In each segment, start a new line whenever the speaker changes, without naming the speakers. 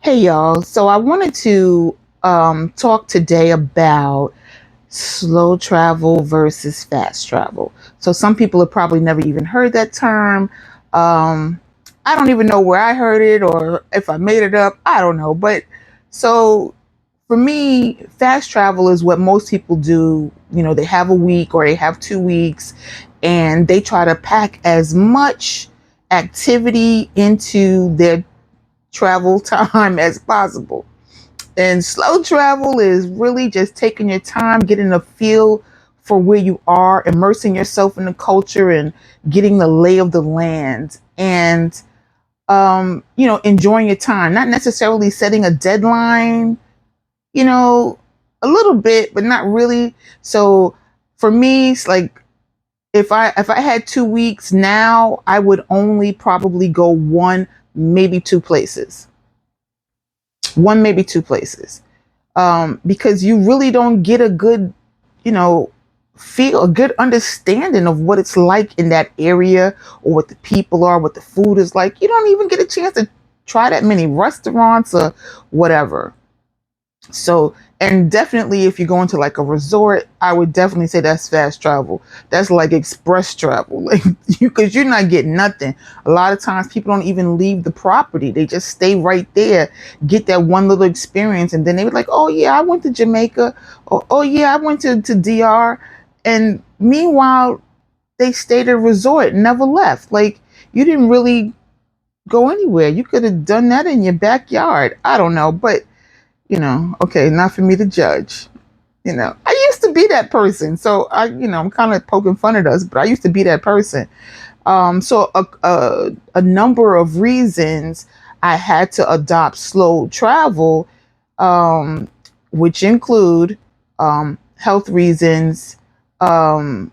Hey y'all. So I wanted to talk today about slow travel versus fast travel. So some people have probably never even heard that term. Um, I don't even know where I heard it or if I made it up. I don't know. But so for me, fast travel is what most people do. You know, they have a week or they have 2 weeks and they try to pack as much activity into their travel time as possible. And slow travel is really just taking your time, getting a feel for where you are, immersing yourself in the culture and getting the lay of the land and enjoying your time, not necessarily setting a deadline, you know, a little bit, but not really. So for me, it's like if I had 2 weeks now, I would only probably go one, maybe two places. One, maybe two places. Because you really don't get a good, you know, feel a good understanding of what it's like in that area or what the people are, what the food is like. You don't even get a chance to try that many restaurants or whatever. So, and definitely if you're going to like a resort, I would definitely say that's fast travel. That's like express travel. Like because you're not getting nothing. A lot of times people don't even leave the property. They just stay right there, get that one little experience, and then they were like, oh yeah, I went to Jamaica, or oh yeah, I went to DR. And meanwhile, they stayed at a resort, never left. Like you didn't really go anywhere. You could have done that in your backyard. I don't know, but okay, not for me to judge. I used to be that person. So I'm kind of poking fun at us, but I used to be that person. So a number of reasons I had to adopt slow travel, um, which include health reasons, um,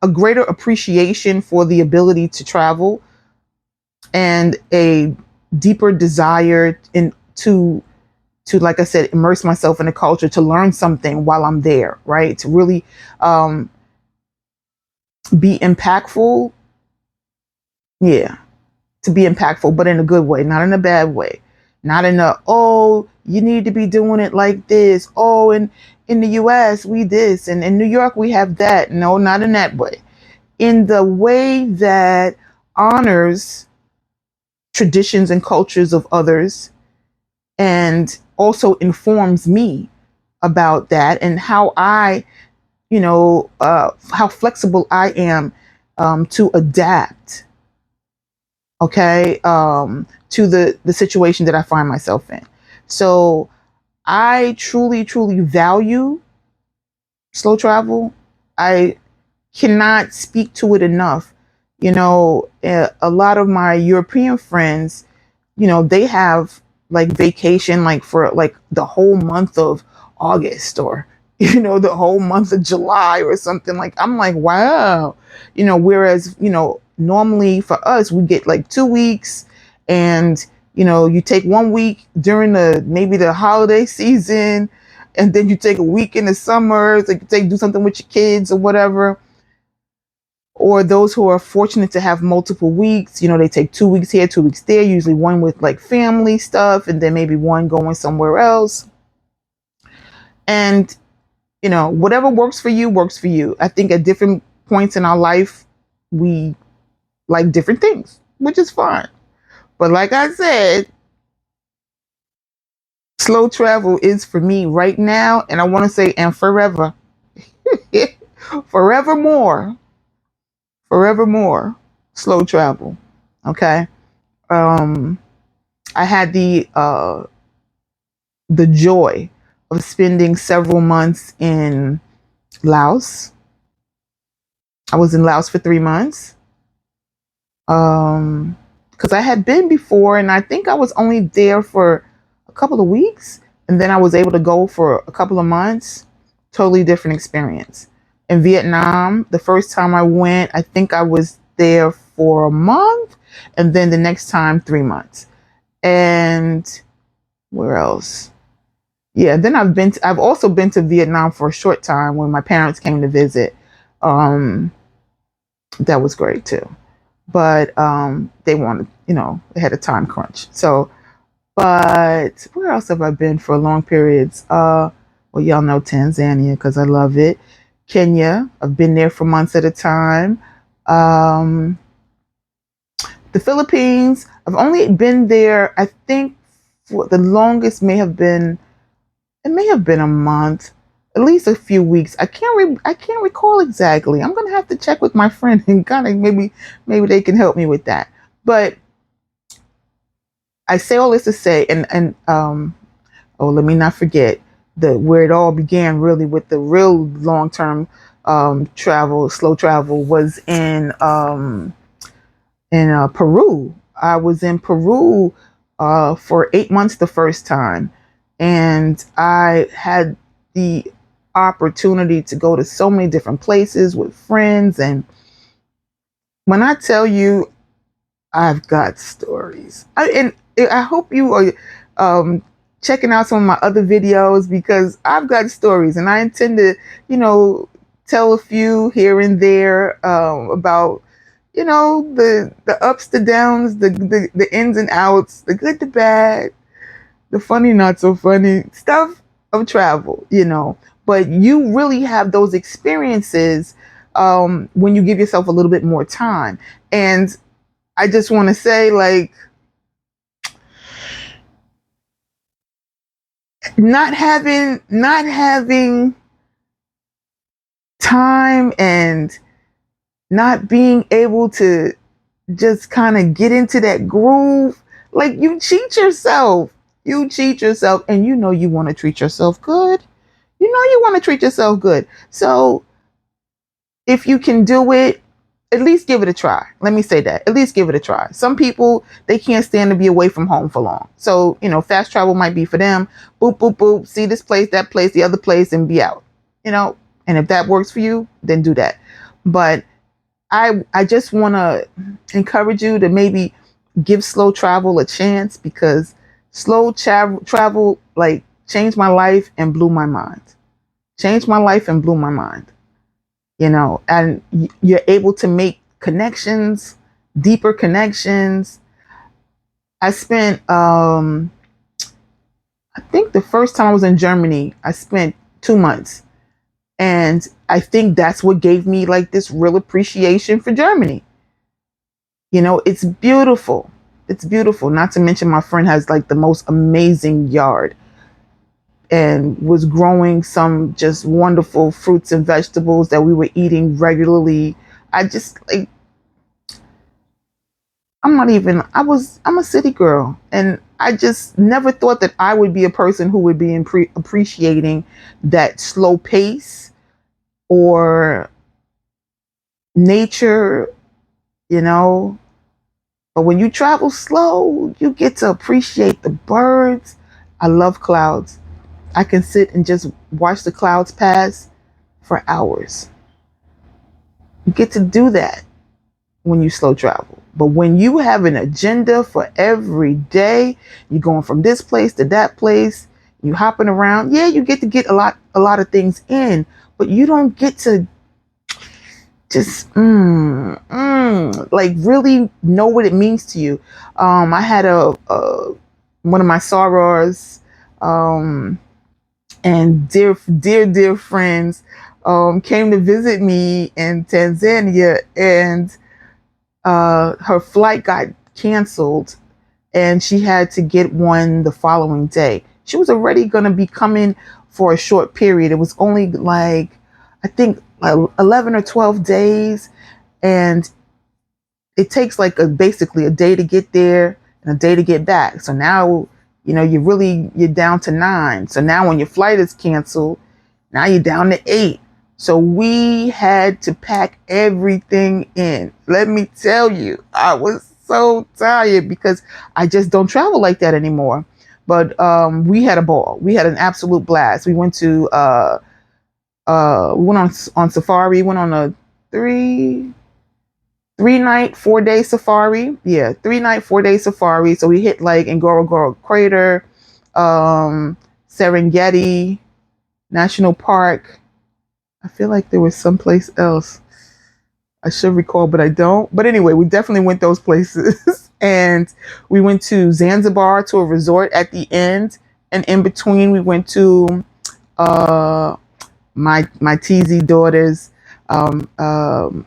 a greater appreciation for the ability to travel, and a deeper desire to like I said, immerse myself in the culture, to learn something while I'm there, right? To really um, be impactful. Yeah, to be impactful, but in a good way, not in a bad way. Not in a, oh, you need to be doing it like this. Oh, in the US, we this. And in New York, we have that. No, not in that way. In the way that honors traditions and cultures of others and also informs me about that and how how flexible I am to adapt, okay, to the situation that I find myself in. So I truly, truly value slow travel. I cannot speak to it enough. A lot of my European friends, they have like vacation like for like the whole month of August or the whole month of July or something. Like I'm like, wow. Whereas, normally for us we get like 2 weeks, and you take 1 week during the maybe the holiday season, and then you take a week in the summer, like you do something with your kids or whatever. Or those who are fortunate to have multiple weeks, they take 2 weeks here, 2 weeks there, usually one with like family stuff, and then maybe one going somewhere else. And, whatever works for you, works for you. I think at different points in our life, we like different things, which is fine. But like I said, slow travel is for me right now. And I want to say, and forever, forevermore, forevermore, slow travel. Okay. Um, I had the joy of spending several months in Laos. I was in Laos for 3 months. Because I had been before, and I think I was only there for a couple of weeks, and then I was able to go for a couple of months. Totally different experience. In Vietnam, the first time I went, I think I was there for a month, and then the next time 3 months. And where else? Yeah, then I've also been to Vietnam for a short time when my parents came to visit. Um, that was great too. But they wanted, they had a time crunch. So But where else have I been for long periods? Well, y'all know Tanzania because I love it. Kenya, I've been there for months at a time. Um, the Philippines, I've only been there, I think, for the longest it may have been a month, at least a few weeks. I can't recall exactly. I'm gonna have to check with my friend and kind of maybe they can help me with that. But I say all this to say, and oh, let me not forget the where it all began really with the real long term travel, slow travel was in Peru. I was in Peru for 8 months the first time, and I had the opportunity to go to so many different places with friends. And when I tell you, I've got stories, and I hope you are um, checking out some of my other videos because I've got stories, and I intend to, you know, tell a few here and there about the ups, the downs, the ins and outs, the good, the bad, the funny, not so funny stuff of travel. But you really have those experiences when you give yourself a little bit more time. And I just want to say, like, not having time and not being able to just kind of get into that groove, like, you cheat yourself, and you want to treat yourself good. You want to treat yourself good. So if you can do it, at least give it a try. Let me say that. At least give it a try. Some people, they can't stand to be away from home for long. So, fast travel might be for them. Boop, boop, boop. See this place, that place, the other place, and be out. You know, and if that works for you, then do that. But I just want to encourage you to maybe give slow travel a chance, because slow travel like changed my life and blew my mind. Changed my life and blew my mind. And you're able to make connections, deeper connections. I spent I think the first time I was in Germany, I spent 2 months. And I think that's what gave me like this real appreciation for Germany. It's beautiful. It's beautiful. Not to mention my friend has like the most amazing yard and was growing some just wonderful fruits and vegetables that we were eating regularly. I just like I'm a city girl, and I just never thought that I would be a person who would be appreciating that slow pace or nature, you know. But when you travel slow, you get to appreciate the birds. I love clouds. I can sit and just watch the clouds pass for hours. You get to do that when you slow travel. But when you have an agenda for every day, you're going from this place to that place, you hopping around. Yeah, you get to get a lot of things in, but you don't get to just like really know what it means to you. I had a one of my sorors, and dear friends came to visit me in Tanzania, and her flight got canceled, and she had to get one the following day. She was already going to be coming for a short period. It was only like, I think, 11 or 12 days. And it takes like basically a day to get there and a day to get back. So now, you're down to 9. So now when your flight is canceled, now you're down to 8. So we had to pack everything in. Let me tell you, I was so tired because I just don't travel like that anymore. But we had a ball. We had an absolute blast. We went to we went on safari. Went on a three night 4 day safari. Yeah, 3 night 4 day safari. So we hit like Ngorongoro Crater, Serengeti National Park. I feel like there was someplace else I should recall, but I don't. But anyway, we definitely went those places. And we went to Zanzibar to a resort at the end, and in between we went to uh, my TZ daughter's um, um,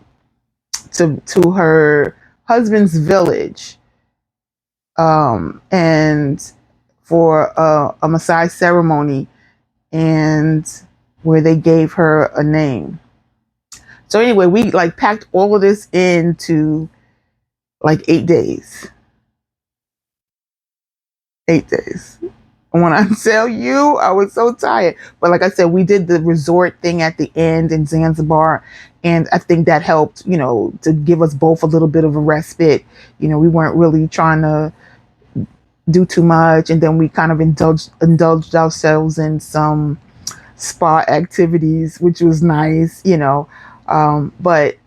to her husband's village, and for a Maasai ceremony, and where they gave her a name. So anyway, we like packed all of this into like 8 days. 8 days. And when I tell you, I was so tired. But like I said, we did the resort thing at the end in Zanzibar. And I think that helped, to give us both a little bit of a respite. We weren't really trying to do too much. And then we kind of indulged ourselves in some spa activities, which was nice. But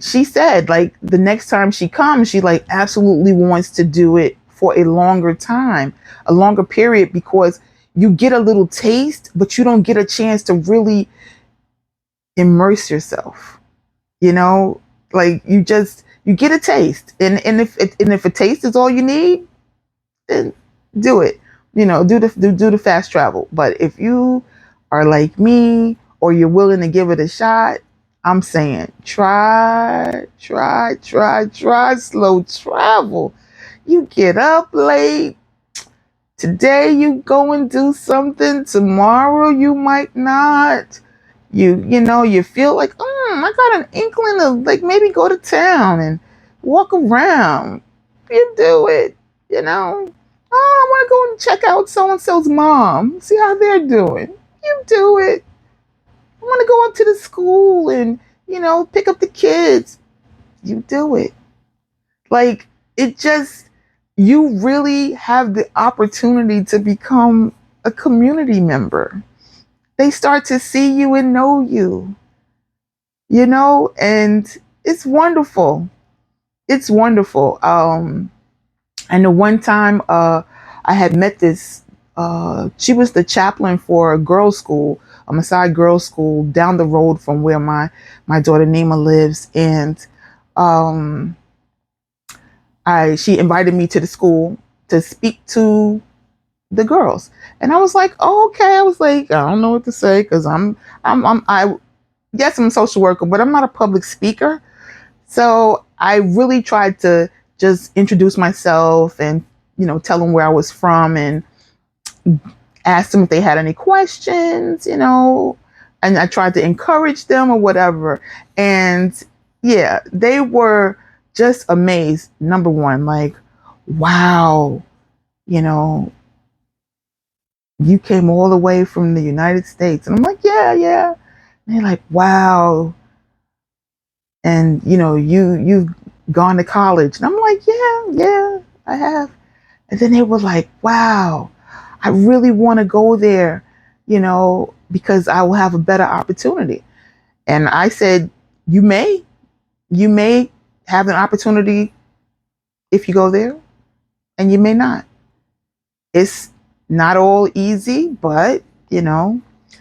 she said, like, the next time she comes, she like absolutely wants to do it for a longer time, a longer period, because you get a little taste, but you don't get a chance to really immerse yourself. You know, like you get a taste, and if a taste is all you need, then do it. Do the fast travel. But if you are like me, or you're willing to give it a shot, I'm saying try slow travel. You get up late. Today you go and do something. Tomorrow you might not. You feel like, I got an inkling of like maybe go to town and walk around. You do it, you know. Oh, I want to go and check out so and so's mom, see how they're doing. You do it. I want to go up to the school and pick up the kids. You do it. Like, it just, you really have the opportunity to become a community member. They start to see you and know you, and it's wonderful. It's wonderful. And the one time I had met this, she was the chaplain for a girls' school, a Maasai girls' school down the road from where my daughter Nima lives. And um, she invited me to the school to speak to the girls. And I was like, oh, okay. I was like, I don't know what to say, because yes, I'm a social worker, but I'm not a public speaker. So I really tried to just introduce myself and, tell them where I was from, and ask them if they had any questions. And I tried to encourage them or whatever. And yeah, they were just amazed. Number one, like, wow, you know, you came all the way from the United States. And I'm like, yeah, yeah. And they're like, wow. And you've gone to college. And I'm like, yeah, yeah, I have. And then they were like, wow, I really want to go there, because I will have a better opportunity. And I said, you may have an opportunity if you go there, and you may not. It's not all easy, but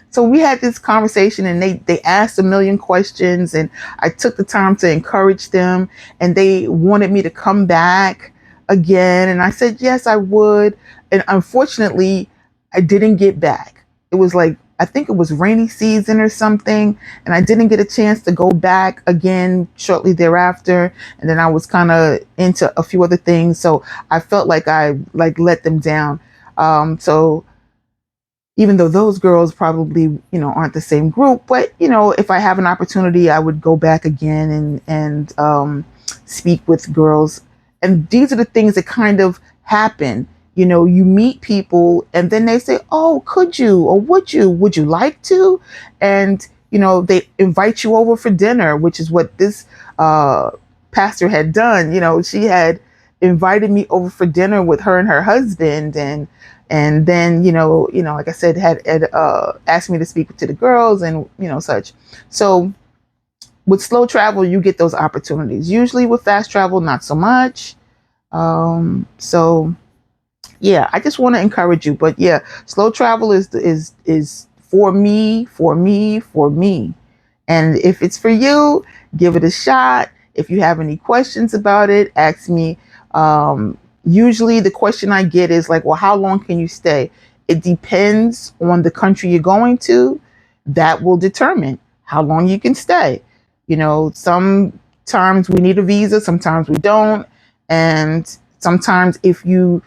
so we had this conversation, and they asked a million questions, and I took the time to encourage them, and they wanted me to come back again, and I said yes, I would. And unfortunately, I didn't get back. It was like, I think it was rainy season or something, and I didn't get a chance to go back again shortly thereafter. And then I was kind of into a few other things, so I felt like I like let them down. So even though those girls probably aren't the same group, but if I have an opportunity, I would go back again and speak with girls. And these are the things that kind of happen. You meet people, and then they say, oh, could you, or would you like to? And they invite you over for dinner, which is what this pastor had done. She had invited me over for dinner with her and her husband, and then like I said, had asked me to speak to the girls, and such. So with slow travel, you get those opportunities. Usually with fast travel, not so much. So yeah, I just want to encourage you. But yeah, slow travel is for me. And if it's for you, give it a shot. If you have any questions about it, ask me Usually the question I get is like, well, how long can you stay? It depends on the country you're going to. That will determine how long you can stay. Sometimes we need a visa, sometimes we don't. And sometimes if you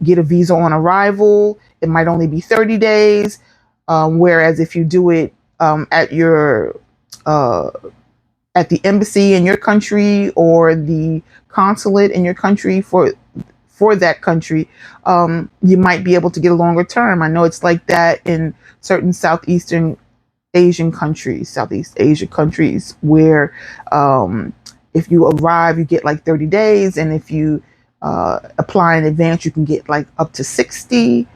get a visa on arrival, it might only be 30 days. Whereas if you do it at your uh, at the embassy in your country or the consulate in your country for that country, you might be able to get a longer term. I know it's like that in certain Southeast Asia countries, where if you arrive, you get like 30 days, and if you apply in advance, you can get like up to 60.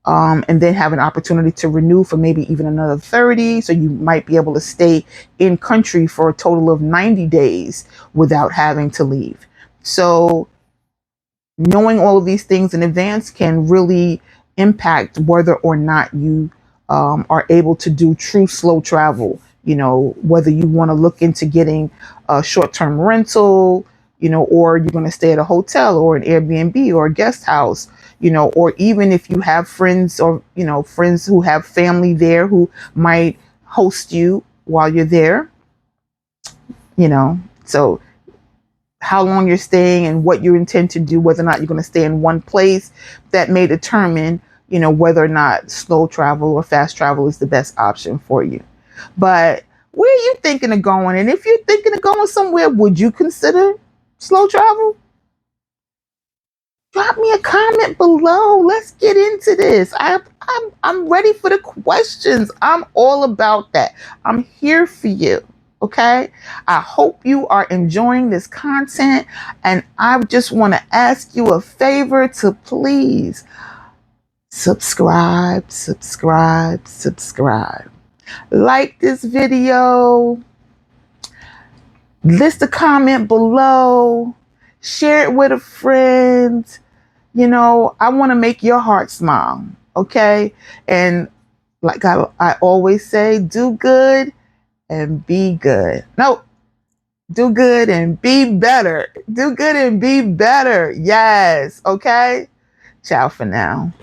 And then have an opportunity to renew for maybe even another 30. So you might be able to stay in country for a total of 90 days without having to leave. So knowing all of these things in advance can really impact whether or not you are able to do true slow travel. Whether you want to look into getting a short-term rental, or you're going to stay at a hotel or an Airbnb or a guest house, or even if you have friends or, friends who have family there who might host you while you're there, so how long you're staying and what you intend to do, whether or not you're going to stay in one place, that may determine, whether or not slow travel or fast travel is the best option for you. But where are you thinking of going? And if you're thinking of going somewhere, would you consider slow travel? Drop me a comment below. Let's get into this. I'm ready for the questions. I'm all about that. I'm here for you. Okay. I hope you are enjoying this content. And I just want to ask you a favor to please subscribe, subscribe, subscribe. Like this video. List a comment below. Share it with a friend. I want to make your heart smile. Okay. And like I always say, do good and be good. No, do good and be better. Do good and be better. Yes. Okay. Ciao for now.